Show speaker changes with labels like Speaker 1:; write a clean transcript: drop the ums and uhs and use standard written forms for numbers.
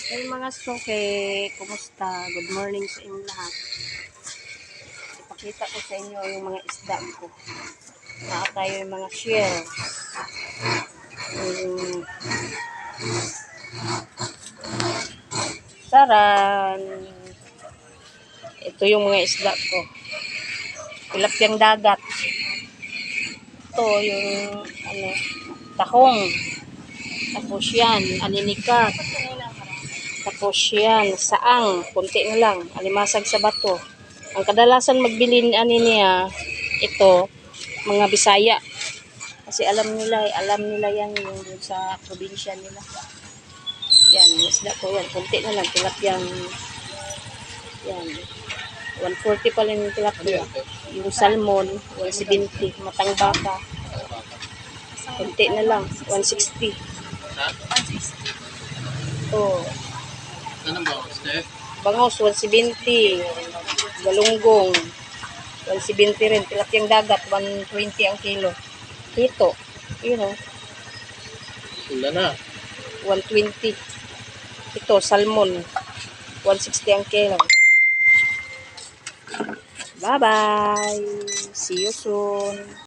Speaker 1: Hey mga suke, kumusta? Good morning sa inyong lahat. Ipakita ko sa inyo yung mga isda ko. Tayo yung mga shell. Saran. Ito yung mga isda ko. Tilapiyang dagat. Ito yung tahong. Tapos yan, alinikat. Tapos yan, saang, kunti na lang, alimasag sa bato. Ang kadalasan magbili niya, ito, mga Bisaya. Kasi alam nila yan yung sa probinsya nila. Yan, isda ko yan, kunti na lang, tilapiyang, yan, 140 pa lang yung tilapia. Yung salmon, 170, matang baka, kunti na lang, 160. Ito,
Speaker 2: anong bangos, Steph?
Speaker 1: bangos, 170. Galunggong, 170 rin. Tilapiyang dagat, 120 ang kilo. Ito, yun o,
Speaker 2: Tula na.
Speaker 1: 120. Ito, salmon, 160 ang kilo. Bye-bye! See you soon!